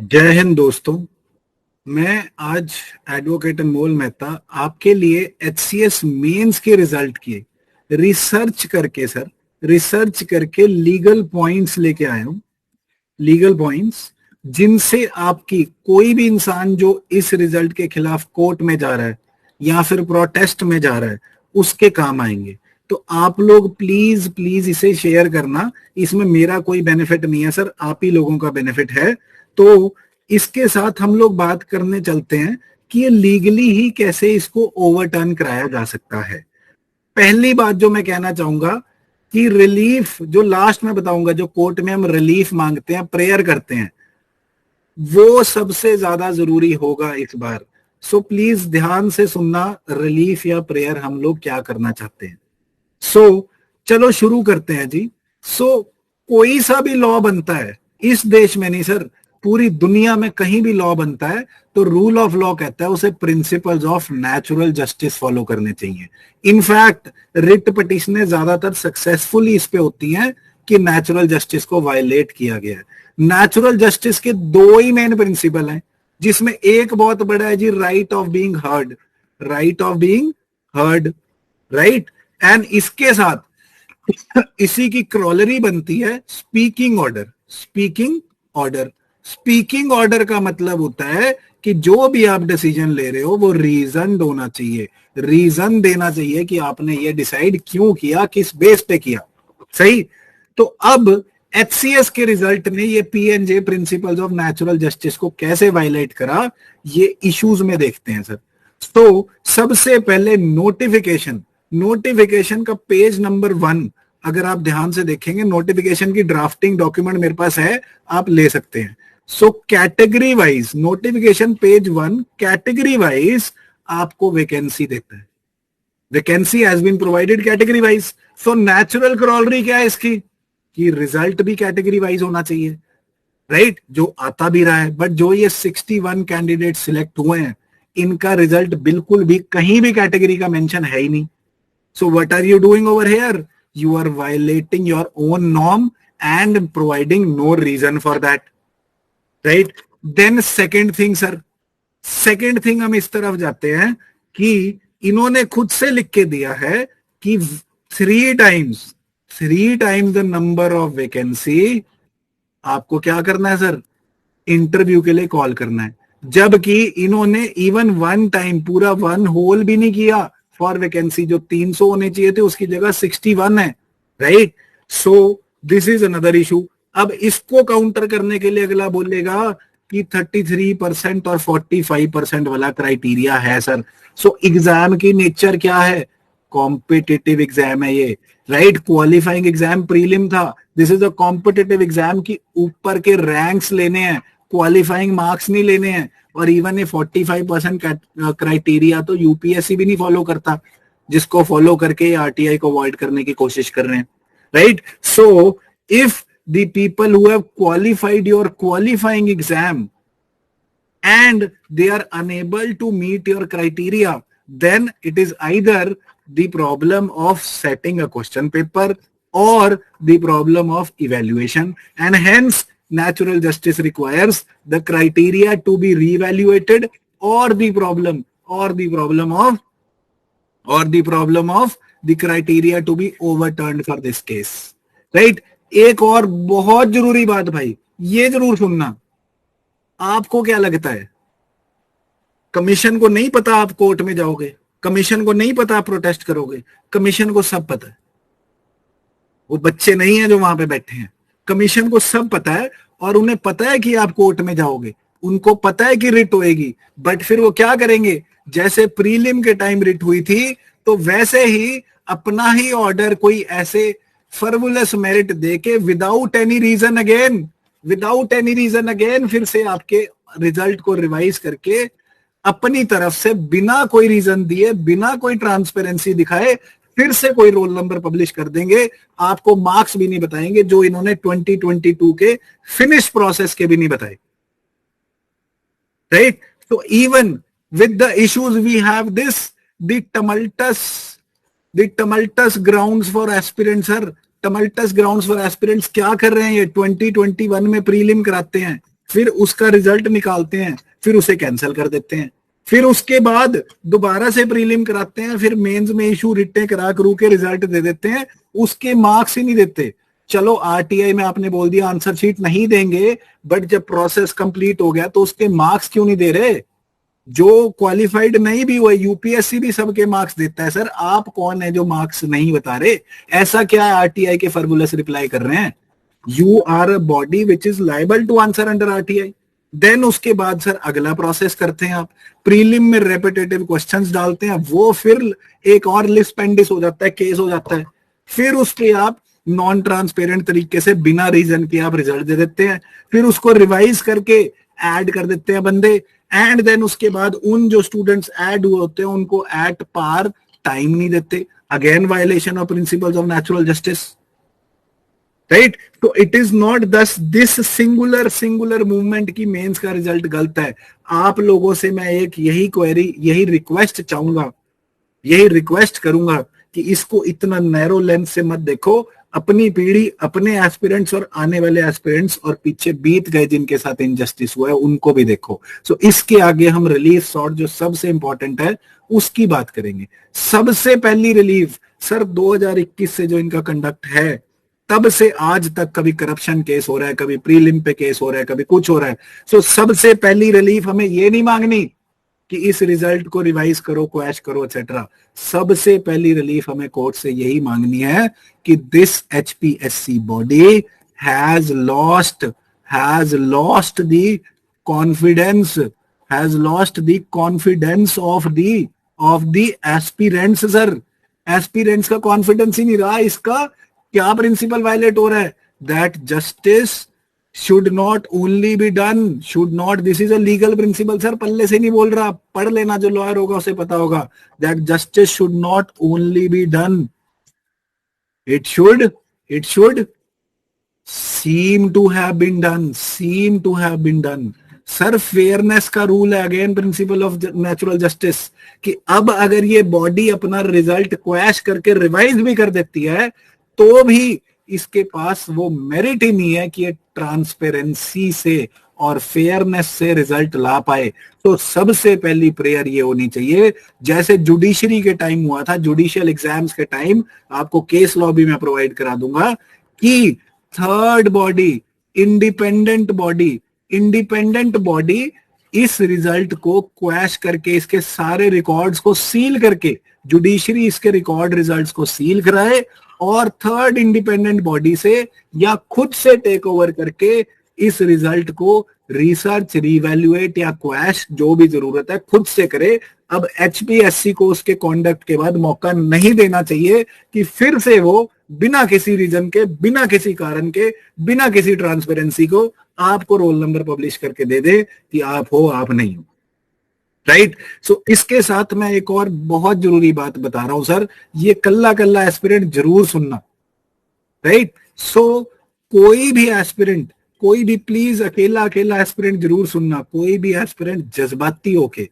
जय हिंद दोस्तों। मैं आज एडवोकेट अनमोल मेहता आपके लिए एचसीएस मेंस के रिजल्ट की रिसर्च करके लीगल पॉइंट्स लेके आया हूं। लीगल पॉइंट्स जिनसे आपकी कोई भी इंसान जो इस रिजल्ट के खिलाफ कोर्ट में जा रहा है या फिर प्रोटेस्ट में जा रहा है उसके काम आएंगे। तो आप लोग प्लीज प्लीज इसे शेयर करना। इसमें मेरा कोई बेनिफिट नहीं है सर, आप ही लोगों का बेनिफिट है। तो इसके साथ हम लोग बात करने चलते हैं कि ये लीगली ही कैसे इसको ओवरटर्न कराया जा सकता है। पहली बात जो मैं कहना चाहूंगा कि रिलीफ जो लास्ट में बताऊंगा, जो कोर्ट में हम रिलीफ मांगते हैं, प्रेयर करते हैं, वो सबसे ज्यादा जरूरी होगा इस बार। सो प्लीज ध्यान से सुनना, रिलीफ या प्रेयर हम लोग क्या करना चाहते हैं। चलो शुरू करते हैं जी। कोई सा भी लॉ बनता है इस देश में, नहीं सर, पूरी दुनिया में कहीं भी लॉ बनता है तो रूल ऑफ लॉ कहता है उसे principles of natural justice follow करने चाहिए। इनफैक्ट रिट पिटिशनें ज्यादातर सक्सेसफुली इस पे होती हैं कि नेचुरल जस्टिस को वायलेट किया गया है। नेचुरल जस्टिस के दो ही मेन प्रिंसिपल हैं, जिसमें एक बहुत बड़ा है जी, right of being heard. Right of being heard, right. And इसके साथ इसी की क्रॉलरी बनती है स्पीकिंग ऑर्डर। स्पीकिंग ऑर्डर का मतलब होता है कि जो भी आप डिसीजन ले रहे हो वो रीजन होना चाहिए, रीजन देना चाहिए कि आपने ये डिसाइड क्यों किया, किस बेस पे किया। सही। तो अब एचसीएस के रिजल्ट ने ये पीएनजे प्रिंसिपल्स ऑफ नेचुरल जस्टिस को कैसे वायलेट करा, ये इश्यूज में देखते हैं सर। तो सबसे पहले नोटिफिकेशन का पेज नंबर 1 अगर आप ध्यान से देखेंगे, नोटिफिकेशन की ड्राफ्टिंग डॉक्यूमेंट मेरे पास है, आप ले सकते हैं। Category wise notification page 1 category wise आपको वैकेंसी देता है। Vacancy has been provided category wise. So natural corollary क्या है इसकी, कि रिजल्ट भी कैटेगरी वाइज होना चाहिए, राइट, जो आता भी रहा है। बट जो ये 61 कैंडिडेट सिलेक्ट हुए हैं, इनका रिजल्ट बिल्कुल भी कहीं भी कैटेगरी का मेंशन है ही नहीं। So what are you doing over here? You are violating your own norm and providing no reason for that, right? Then second thing sir, second thing हम इस तरफ जाते हैं कि इन्होंने खुद से लिख के दिया है कि 3 times the number of vacancy आपको क्या करना है सर, इंटरव्यू के लिए कॉल करना है। जबकि इन्होंने इवन 1 टाइम पूरा 1 होल भी नहीं किया फॉर वैकेंसी। जो 300 होने चाहिए थे उसकी जगह 61 है, right. So this is another issue. अब इसको काउंटर करने के लिए अगला बोलेगा कि 33% और 45% वाला क्राइटेरिया है सर। सो एग्जाम की नेचर क्या है, कॉम्पिटिटिव एग्जाम है ये, राइट। क्वालिफाइंग एग्जाम प्रीलिम था, this is a competitive exam की ऊपर के रैंक्स लेने हैं, क्वालिफाइंग मार्क्स नहीं लेने हैं। और इवन ये 45% क्राइटेरिया तो यूपीएससी भी नहीं फॉलो करता, जिसको फॉलो करके आरटीआई को अवॉइड करने की कोशिश कर रहे हैं, right. So if the people who have qualified your qualifying exam and they are unable to meet your criteria, then it is either the problem of setting a question paper or the problem of evaluation, and hence natural justice requires the criteria to be reevaluated or the problem of the criteria to be overturned for this case, right। एक और बहुत जरूरी बात भाई, ये जरूर सुनना। आपको क्या लगता है, कमीशन को नहीं पता आप कोर्ट में जाओगे, कमीशन को नहीं पता आप प्रोटेस्ट करोगे? कमीशन को सब पता है, वो बच्चे नहीं है जो वहां पे बैठे हैं, कमीशन को सब पता है। और उन्हें पता है कि आप कोर्ट में जाओगे, उनको पता है कि रिट होएगी। बट फिर वो क्या करेंगे, जैसे प्रीलिम के टाइम रिट हुई थी तो वैसे ही अपना ही ऑर्डर कोई ऐसे फर्वुलस मेरिट देके विदाउट एनी रीजन अगेन फिर से आपके रिजल्ट को रिवाइज करके अपनी तरफ से बिना कोई रीजन दिए, बिना कोई ट्रांसपेरेंसी दिखाए फिर से कोई रोल नंबर पब्लिश कर देंगे। आपको मार्क्स भी नहीं बताएंगे जो इन्होंने 2022 के फिनिश प्रोसेस के भी नहीं बताए, राइट। तो even with the issues we have this, the tumultuous grounds for aspirants sir. Tumultuous grounds for aspirants क्या कर रहे हैं ये, 2021 में प्रीलिम कराते हैं, फिर उसका रिजल्ट निकालते हैं, फिर उसे कैंसिल कर देते हैं, फिर उसके बाद दोबारा से प्रीलिम कराते हैं, फिर मेंस में इशू रिट्टे करा करू के रिजल्ट दे देते हैं, उसके मार्क्स ही नहीं देते। चलो आरटीआई में आपने बोल दिया आंसर शीट नहीं देंगे, बट जब प्रोसेस कंप्लीट हो गया तो उसके मार्क्स क्यों नहीं दे रहे? जो क्वालिफाइड नहीं भी हुआ, यूपीएससी भी सबके मार्क्स देता है सर, आप कौन है जो मार्क्स नहीं बता रहे? ऐसा क्या है आरटीआई के फॉर्मूले से रिप्लाई कर रहे हैं? You are a body which is liable to answer under RTI. Then उसके बाद सर अगला प्रोसेस करते हैं आप, प्रीलिम में रेपिटेटिव क्वेश्चंस डालते हैं, वो फिर एक और लिस्ट पेंडिस हो जाता है, केस हो जाता है, फिर उस पे आप नॉन ट्रांसपेरेंट तरीके से बिना रीजन के आप रिजल्ट दे देते हैं, फिर उसको रिवाइज करके ऐड कर देते हैं बंदे, एंड देन उसके बाद उन जो स्टूडेंट्स ऐड हुए होते हैं उनको एट पार टाइम नहीं देते। Again violation of principles of natural justice, right? तो इट इज नॉट दस दिस सिंगुलर मूवमेंट की मेंस का रिजल्ट गलत है। आप लोगों से मैं एक यही क्वेरी, यही रिक्वेस्ट चाहूंगा, यही रिक्वेस्ट करूंगा कि इसको इतना नैरो लेंस से मत देखो। अपनी पीढ़ी, अपने एस्पिरेंट्स और आने वाले एस्पिरेंट्स और पीछे बीत गए जिनके साथ इनजस्टिस हुआ है उनको भी देखो। सो इसके आगे हम रिलीफ सॉर्ट जो सबसे इंपॉर्टेंट है उसकी बात करेंगे। सबसे पहली रिलीफ सर 2021 से जो इनका कंडक्ट है, तब से आज तक कभी करप्शन केस हो रहा है, कभी प्रीलिम पे केस हो रहा है, कभी कुछ हो रहा है। सो सबसे पहली रिलीफ हमें ये नहीं मांगनी कि इस रिजल्ट को रिवाइज करो, क्वैश करो एक्सेट्रा। सबसे पहली रिलीफ हमें कोर्ट से यही मांगनी है कि this HPSC body has lost the confidence, of the aspirants. Sir aspirants का कॉन्फिडेंस ही नहीं रहा। इसका क्या प्रिंसिपल वायलेट हो रहा है? That justice should not only be done, should not, this is a legal principle sir, पल्ले से नहीं बोल रहा, पढ़ लेना, जो लॉयर होगा उसे पता होगा। that justice should not only be done, it should seem to have been done। Sir fairness का रूल है, again principle of natural justice, कि अब अगर ये बॉडी अपना रिजल्ट क्वैश करके रिवाइज भी कर देती है तो भी इसके पास वो मेरिट ही नहीं है कि ये ट्रांसपेरेंसी से और फेयरनेस से रिजल्ट ला पाए। तो सबसे पहली प्रेयर ये होनी चाहिए, जैसे जुडिशरी के टाइम हुआ था, जुडिशियल एग्जाम्स के टाइम, आपको केस लॉ भी मैं प्रोवाइड करा दूंगा, कि थर्ड बॉडी, इंडिपेंडेंट बॉडी इस रिजल्ट को क्वैश करके इसके सारे रिकॉर्ड्स को सील करके, जुडिशरी इसके रिकॉर्ड रिजल्ट्स को सील कराए और थर्ड इंडिपेंडेंट बॉडी से या खुद से टेक ओवर करके इस रिजल्ट को रिसर्च, रिवैल्यूएट या क्वैश जो भी जरूरत है खुद से करे। अब एचपीएससी को उसके कॉन्डक्ट के बाद मौका नहीं देना चाहिए कि फिर से वो बिना किसी रीजन के, बिना किसी कारण के, बिना किसी ट्रांसपेरेंसी को आपको रोल नंबर पब्लिश करके दे दे कि आप हो, आप नहीं हो, राइट? सो इसके साथ मैं एक और बहुत जरूरी बात बता रहा हूं सर, ये कल्ला कल्ला एस्पिरेंट जरूर सुनना, राइट? सो कोई भी एस्पिरेंट, कोई भी प्लीज अकेला एस्पिरेंट जरूर सुनना, कोई भी एस्पिरेंट जज्बाती होके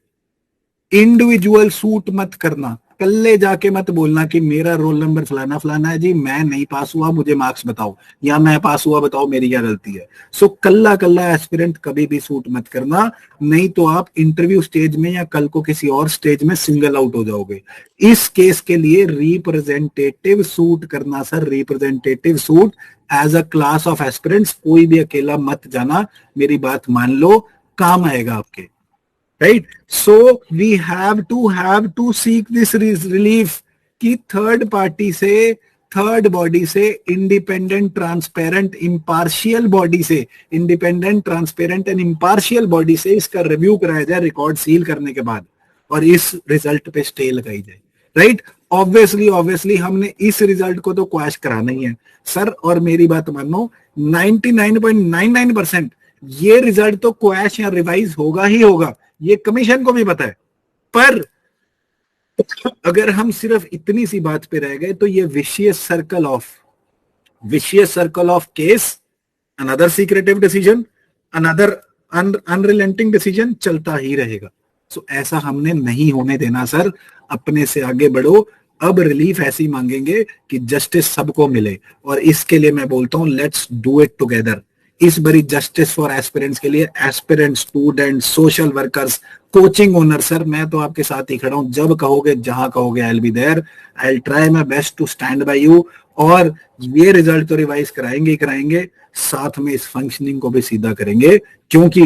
इंडिविजुअल सूट मत करना, कल्ले जाके मत बोलना कि मेरा रोल नंबर फलाना फलाना है जी, मैं नहीं पास हुआ, मुझे मार्क्स बताओ, या मैं पास हुआ बताओ, मेरी क्या गलती है। सो कल्ला एस्पिरेंट कभी भी सूट मत करना, नहीं तो आप इंटरव्यू स्टेज में या कल को किसी और स्टेज में सिंगल आउट हो जाओगे। इस केस के लिए रिप्रेजेंटेटिव सूट करना sir, representative suit as a class of aspirants, कोई भी अकेला मत जाना, मेरी बात मान लो, काम आएगा आपके, right? So we have to seek this relief कि थर्ड पार्टी से, थर्ड बॉडी से, इंडिपेंडेंट ट्रांसपेरेंट इम्पार्शियल बॉडी से, independent transparent and impartial body से इसका रिव्यू कराया जाए रिकॉर्ड सील करने के बाद, और इस रिजल्ट पे स्टे लगाई जाए, राइट? ऑब्वियसली हमने इस रिजल्ट को तो क्वैश कराना ही है सर, और मेरी बात मानो 99.99% ये रिजल्ट तो क्वैश या रिवाइज होगा ही होगा, ये कमीशन को भी पता है। पर अगर हम सिर्फ इतनी सी बात पे रह गए तो ये vicious circle of case, another secretive decision, another unrelenting decision चलता ही रहेगा। सो ऐसा हमने नहीं होने देना सर, अपने से आगे बढ़ो। अब रिलीफ ऐसी मांगेंगे कि जस्टिस सबको मिले, और इसके लिए मैं बोलता हूं लेट्स डू इट टुगेदर। इस बड़ी जस्टिस फॉर एस्पिरेंट्स के लिए aspirant, student, social workers, coaching owner, sir मैं तो आपके साथ ही खड़ा हूं, जब कहोगे जहां कहोगे I will be there, I will try my best to stand by you. और ये रिजल्ट तो रिवाइज कराएंगे ही कराएंगे, साथ में इस फंक्शनिंग को भी सीधा करेंगे, क्योंकि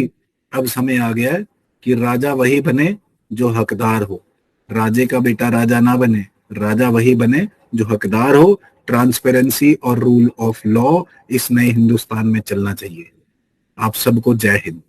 अब समय आ गया है कि राजा वही बने जो हकदार हो, राजे का बेटा राजा ना बने, राजा वही बने जो हकदार हो। ट्रांसपेरेंसी और रूल ऑफ लॉ इस नए हिंदुस्तान में चलना चाहिए। आप सबको जय हिंद।